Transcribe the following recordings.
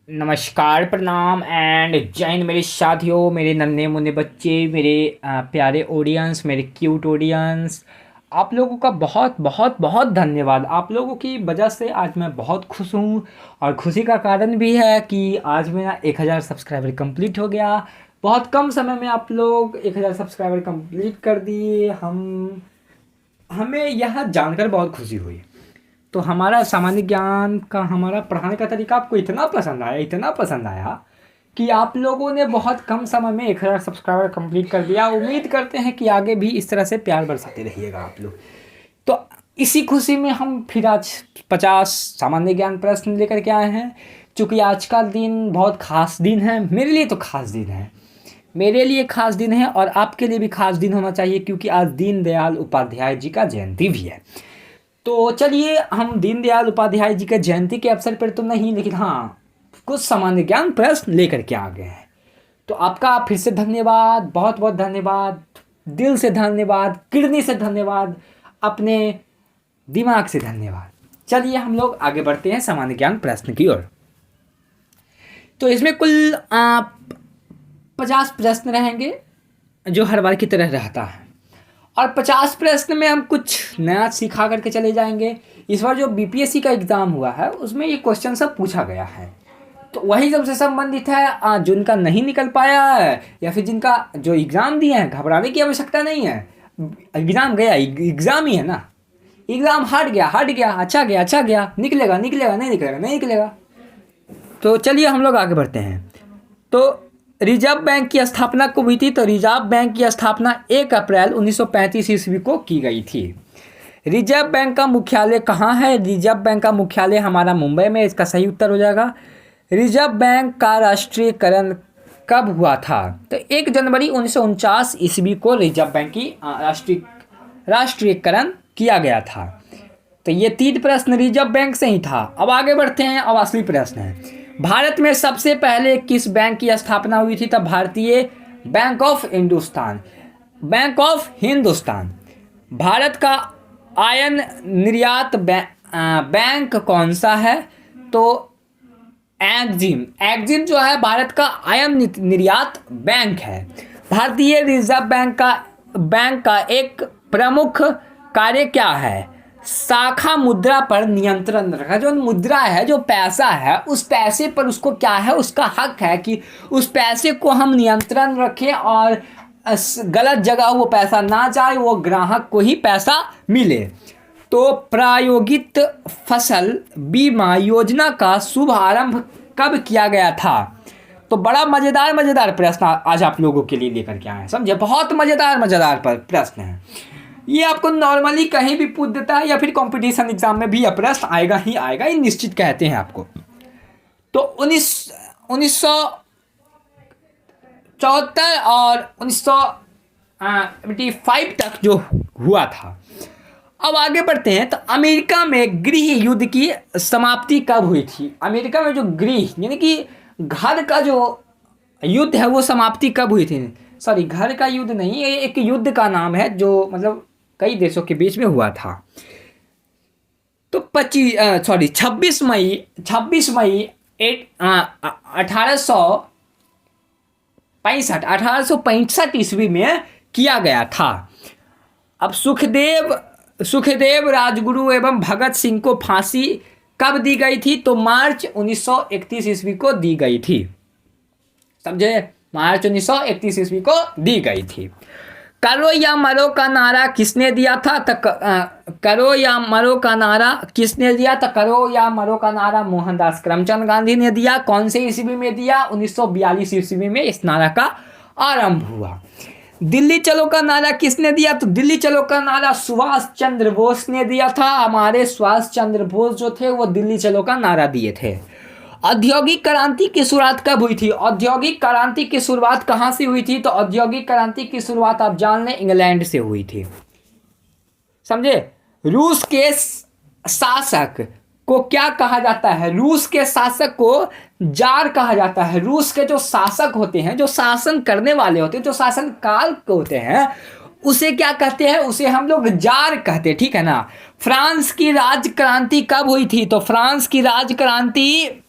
नमस्कार, प्रणाम एंड जय हिंद मेरे साथियों, मेरे नन्हे मुन्ने बच्चे, मेरे प्यारे ऑडियंस, मेरे क्यूट ऑडियंस। आप लोगों का बहुत बहुत बहुत धन्यवाद। आप लोगों की वजह से आज मैं बहुत खुश हूँ। और खुशी का कारण भी है कि आज मेरा 1000 सब्सक्राइबर कंप्लीट हो गया। बहुत कम समय में आप लोग 1000 सब्सक्राइबर कंप्लीट कर दिए। हमें यह जानकर बहुत खुशी हुई। तो हमारा सामान्य ज्ञान का हमारा पढ़ाने का तरीका आपको इतना पसंद आया कि आप लोगों ने बहुत कम समय में 1000 सब्सक्राइबर कंप्लीट कर दिया। उम्मीद करते हैं कि आगे भी इस तरह से प्यार बरसाते रहिएगा आप लोग। तो इसी खुशी में हम फिर आज 50 सामान्य ज्ञान प्रश्न लेकर के आए हैं। क्योंकि आज का दिन बहुत खास दिन है, मेरे लिए तो खास दिन है, मेरे लिए खास दिन है और आपके लिए भी खास दिन होना चाहिए, क्योंकि आज दीनदयाल उपाध्याय जी का जयंती भी है। तो चलिए, हम दीनदयाल उपाध्याय जी के जयंती के अवसर पर तो नहीं, लेकिन हाँ, कुछ सामान्य ज्ञान प्रश्न लेकर के आ गए हैं। तो आपका फिर से धन्यवाद, बहुत बहुत धन्यवाद, दिल से धन्यवाद, किडनी से धन्यवाद, अपने दिमाग से धन्यवाद। चलिए हम लोग आगे बढ़ते हैं सामान्य ज्ञान प्रश्न की ओर। तो इसमें कुल 50 प्रश्न रहेंगे, जो हर बार की तरह रहता है। और 50 प्रश्न में हम कुछ नया सिखा करके चले जाएंगे। इस बार जो बीपीएससी का एग्ज़ाम हुआ है उसमें ये क्वेश्चन सब पूछा गया है, तो वही सबसे संबंधित है। जिनका नहीं निकल पाया है या फिर जिनका जो एग्ज़ाम दिए हैं, घबराने की आवश्यकता नहीं है। एग्ज़ाम गया, एग्ज़ाम ही है ना। एग्ज़ाम हट गया, अच्छा गया, निकलेगा नहीं निकलेगा। तो चलिए हम लोग आगे बढ़ते हैं। तो रिजर्व बैंक की स्थापना कब हुई थी? तो रिजर्व बैंक की स्थापना 1 अप्रैल 1935 ईस्वी को की गई थी। रिजर्व बैंक का मुख्यालय कहाँ है? रिजर्व बैंक का मुख्यालय हमारा मुंबई में, इसका सही उत्तर हो जाएगा। रिजर्व बैंक का राष्ट्रीयकरण कब हुआ था? तो 1 जनवरी 1949 ईस्वी को रिजर्व बैंक की राष्ट्रीयकरण किया गया था। तो ये 3 प्रश्न रिजर्व बैंक से ही था। अब आगे बढ़ते हैं, अब असली प्रश्न है। भारत में सबसे पहले किस बैंक की स्थापना हुई थी? तब भारतीय बैंक ऑफ हिंदुस्तान। भारत का आयन निर्यात बैंक कौन सा है? तो एग्जिम जो है भारत का आयन निर्यात बैंक है। भारतीय रिजर्व बैंक का एक प्रमुख कार्य क्या है? शाखा मुद्रा पर नियंत्रण रखा। जो मुद्रा है, जो पैसा है, उस पैसे पर उसको क्या है, उसका हक है कि उस पैसे को हम नियंत्रण रखें और गलत जगह वो पैसा ना जाए, वो ग्राहक को ही पैसा मिले। तो प्रायोगित फसल बीमा योजना का शुभारंभ कब किया गया था? तो बड़ा मज़ेदार प्रश्न आज आप लोगों के लिए लेकर के आए हैं, समझे। बहुत मज़ेदार प्रश्न है ये। आपको नॉर्मली कहीं भी पूछ देता है या फिर कंपटीशन एग्जाम में भी यह प्रश्न आएगा ही आएगा, ये निश्चित कहते हैं आपको। तो 1974 और 1985 तक जो हुआ था। अब आगे बढ़ते हैं। तो अमेरिका में गृह युद्ध की समाप्ति कब हुई थी? अमेरिका में जो गृह यानी कि घर का जो युद्ध है वो समाप्ति कब हुई थी? सॉरी, घर का युद्ध नहीं, ये एक युद्ध का नाम है जो मतलब कई देशों के बीच में हुआ था। तो 26 मई 1865 ईस्वी में किया गया था। अब सुखदेव राजगुरु एवं भगत सिंह को फांसी कब दी गई थी? तो मार्च 1931 ईस्वी को दी गई थी, समझे। मार्च 1931 ईस्वी को दी गई थी। करो या मरो का नारा किसने दिया था? करो या मरो का नारा किसने दिया? तो करो या मरो का नारा मोहनदास करमचंद गांधी ने दिया। कौन से ईस्वी में दिया? 1942 ईस्वी में इस नारा का आरंभ हुआ। दिल्ली चलो का नारा किसने दिया? तो दिल्ली चलो का नारा सुभाष चंद्र बोस ने दिया था। हमारे सुभाष चंद्र बोस जो थे वो दिल्ली चलो का नारा दिए थे। औद्योगिक क्रांति की शुरुआत कब हुई थी? औद्योगिक क्रांति की शुरुआत कहाँ से हुई थी? तो औद्योगिक क्रांति की शुरुआत आप जान लें, इंग्लैंड से हुई थी, समझे। रूस के शासक को क्या कहा जाता है? रूस के शासक को जार कहा जाता है। रूस के जो शासक होते हैं, जो शासन करने वाले होते हैं, जो शासन काल के होते हैं, उसे क्या कहते हैं? उसे हम लोग जार कहते हैं, ठीक है ना। फ्रांस की राज क्रांति कब हुई थी? तो फ्रांस की राज क्रांति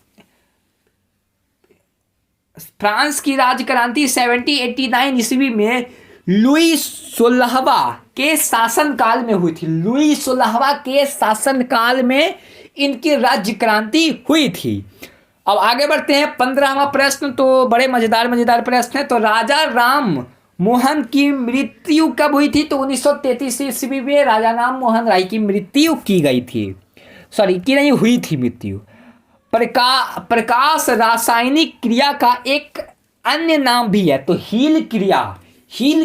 फ्रांस की राजक्रांति 1789 ईस्वी में लुई 16वां के शासनकाल में हुई थी। लुई 16वां के शासनकाल में इनकी राज्य क्रांति हुई थी। अब आगे बढ़ते हैं 15वां प्रश्न, तो बड़े मजेदार प्रश्न है। तो राजा राम मोहन की मृत्यु कब हुई थी? तो 1933 ईस्वी में राजा राम मोहन राय की मृत्यु की गई थी, सॉरी की नहीं हुई थी मृत्यु। प्रकाश रासायनिक क्रिया का एक अन्य नाम भी है, तो हील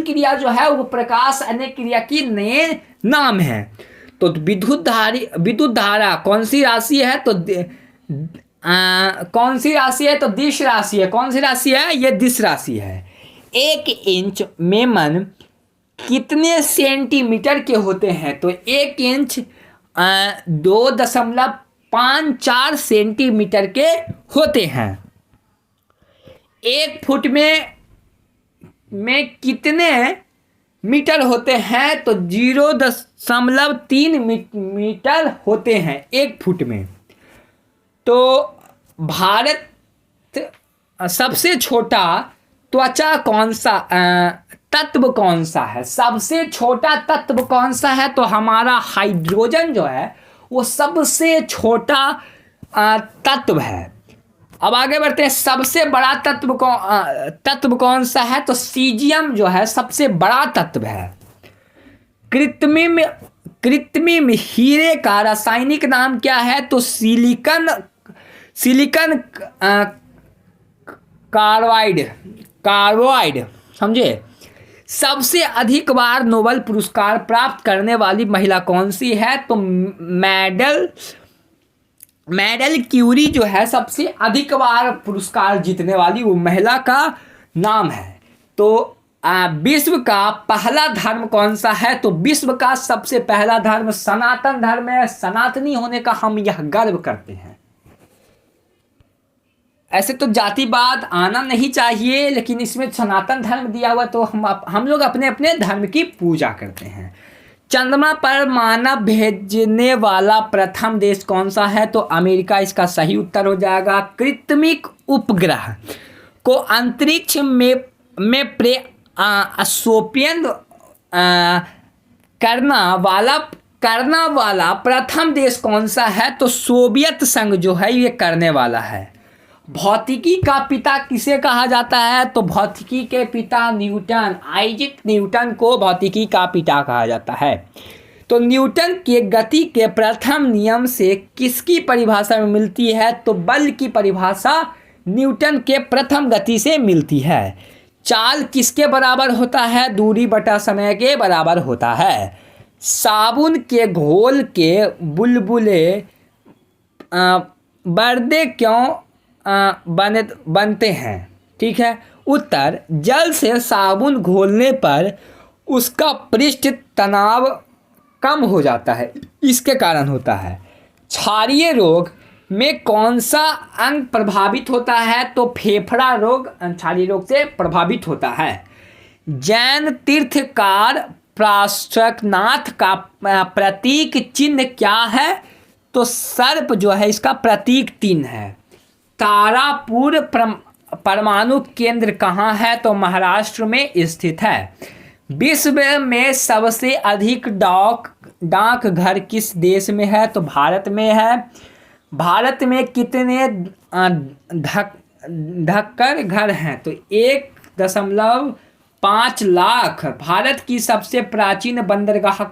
क्रिया जो है वो प्रकाश अन्य क्रिया की नए नाम है। तो विद्युत धारा कौन सी राशि है? तो कौन सी राशि है? तो दिश राशि है। कौन सी राशि है? ये दिश राशि है। 1 इंच में मन कितने सेंटीमीटर के होते हैं? तो 1 इंच 2.54 सेंटीमीटर के होते हैं। 1 फुट में कितने मीटर होते हैं? तो 0.3 मीटर होते हैं 1 फुट में। तो भारत सबसे छोटा त्वचा कौन सा तत्व कौन सा है? सबसे छोटा तत्व कौन सा है? तो हमारा हाइड्रोजन जो है वो सबसे छोटा तत्व है। अब आगे बढ़ते हैं, सबसे बड़ा तत्व कौन सा है? तो सीजियम जो है सबसे बड़ा तत्व है। कृत्रिम हीरे का रासायनिक नाम क्या है? तो सिलिकॉन कार्बाइड, समझे। सबसे अधिक बार नोबेल पुरस्कार प्राप्त करने वाली महिला कौन सी है? तो मेडल क्यूरी जो है सबसे अधिक बार पुरस्कार जीतने वाली वो महिला का नाम है। तो विश्व का पहला धर्म कौन सा है? तो विश्व का सबसे पहला धर्म सनातन धर्म है। सनातनी होने का हम यह गर्व करते हैं। ऐसे तो जातिवाद आना नहीं चाहिए, लेकिन इसमें सनातन धर्म दिया हुआ, तो हम लोग अपने अपने धर्म की पूजा करते हैं। चंद्रमा पर मानव भेजने वाला प्रथम देश कौन सा है? तो अमेरिका इसका सही उत्तर हो जाएगा। कृत्रिम उपग्रह को अंतरिक्ष में प्रक्षेपण करना वाला प्रथम देश कौन सा है? तो सोवियत संघ जो है ये करने वाला है। भौतिकी का पिता किसे कहा जाता है? तो भौतिकी के पिता न्यूटन, आइजैक न्यूटन को भौतिकी का पिता कहा जाता है। तो न्यूटन के गति के प्रथम नियम से किसकी परिभाषा में मिलती है? तो बल की परिभाषा न्यूटन के प्रथम गति से मिलती है। चाल किसके बराबर होता है? दूरी बटा समय के बराबर होता है। साबुन के घोल के बुलबुले बर्दे क्यों बनते हैं? ठीक है, उत्तर, जल से साबुन घोलने पर उसका पृष्ठ तनाव कम हो जाता है, इसके कारण होता है। क्षारीय रोग में कौन सा अंग प्रभावित होता है? तो फेफड़ा रोग क्षारीय रोग से प्रभावित होता है। जैन तीर्थकार पार्श्वनाथ का प्रतीक चिन्ह क्या है? तो सर्प जो है इसका प्रतीक चिन्ह है। तारापुर परमाणु केंद्र कहाँ है? तो महाराष्ट्र में स्थित है। विश्व में सबसे अधिक डाकघर किस देश में है? तो भारत में है। भारत में कितने ढक्कर घर हैं? तो 1.5 लाख। भारत की सबसे प्राचीन बंदरगाह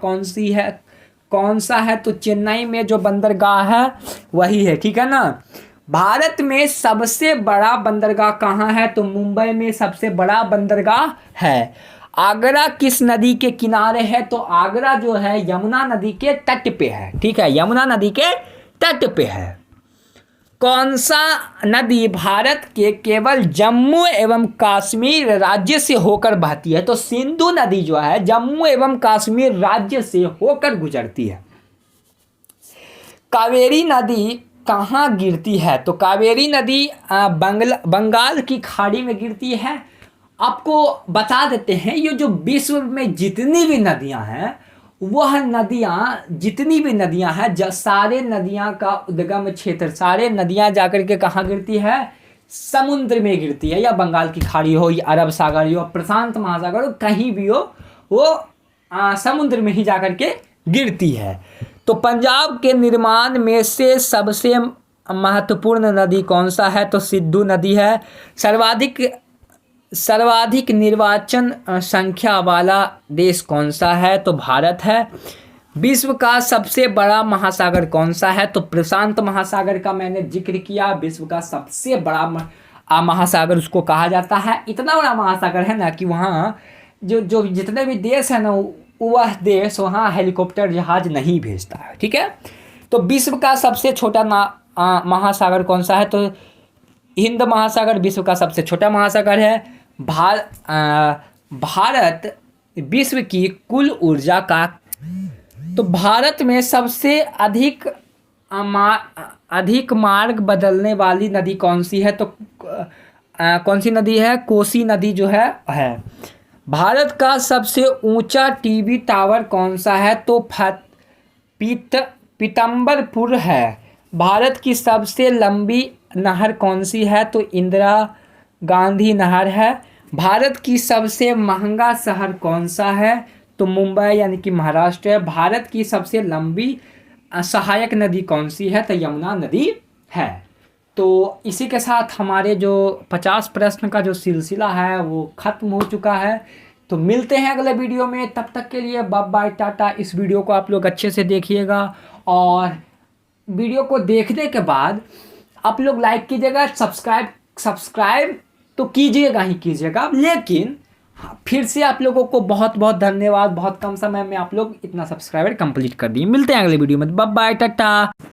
कौन सा है? तो चेन्नई में जो बंदरगाह है वही है, ठीक है ना। भारत में सबसे बड़ा बंदरगाह कहाँ है? तो मुंबई में सबसे बड़ा बंदरगाह है। आगरा किस नदी के किनारे है? तो आगरा जो है यमुना नदी के तट पे है, ठीक है, यमुना नदी के तट पे है। कौन सा नदी भारत के केवल जम्मू एवं कश्मीर राज्य से होकर बहती है? तो सिंधु नदी जो है जम्मू एवं कश्मीर राज्य से होकर गुजरती है। कावेरी नदी कहाँ गिरती है? तो कावेरी नदी बंगाल की खाड़ी में गिरती है। आपको बता देते हैं, ये जो विश्व में जितनी भी नदियां हैं वह नदियां जितनी भी नदियां हैं सारे नदियां का उद्गम क्षेत्र, सारे नदियां जाकर के कहाँ गिरती है? समुद्र में गिरती है, या बंगाल की खाड़ी हो, या अरब सागर हो, प्रशांत महासागर हो, कहीं भी हो, वो समुद्र में ही जाकर के गिरती है। तो पंजाब के निर्माण में से सबसे महत्वपूर्ण नदी कौन सा है? तो सिंधु नदी है। सर्वाधिक निर्वाचन संख्या वाला देश कौन सा है? तो भारत है। विश्व का सबसे बड़ा महासागर कौन सा है? तो प्रशांत महासागर का मैंने जिक्र किया। विश्व का सबसे बड़ा महासागर उसको कहा जाता है। इतना बड़ा महासागर है ना कि वहाँ जो जितने भी देश है ना, वह देश वहाँ हेलीकॉप्टर जहाज नहीं भेजता है। ठीक है। तो विश्व का सबसे छोटा महासागर कौन सा है? तो हिंद महासागर विश्व का सबसे छोटा महासागर है। भारत विश्व की कुल ऊर्जा का, तो भारत में सबसे अधिक मार्ग बदलने वाली नदी कौन सी है? तो कौन सी नदी है? कोसी नदी जो है। भारत का सबसे ऊंचा टीवी टावर कौन सा है? तो पीतम्बरपुर है। भारत की सबसे लंबी नहर कौन सी है? तो इंदिरा गांधी नहर है। भारत की सबसे महंगा शहर कौन सा है? तो मुंबई यानी कि महाराष्ट्र है। भारत की सबसे लंबी सहायक नदी कौन सी है? तो यमुना नदी है। तो इसी के साथ हमारे जो 50 प्रश्न का जो सिलसिला है वो ख़त्म हो चुका है। तो मिलते हैं अगले वीडियो में, तब तक के लिए बाय बाय, टाटा। इस वीडियो को आप लोग अच्छे से देखिएगा, और वीडियो को देखने के बाद आप लोग लाइक कीजिएगा, सब्सक्राइब तो कीजिएगा ही कीजिएगा, लेकिन फिर से आप लोगों को बहुत बहुत धन्यवाद। बहुत कम समय में आप लोग इतना सब्सक्राइबर कंप्लीट कर दिए। मिलते हैं अगले वीडियो में, बाय बाय, टाटा।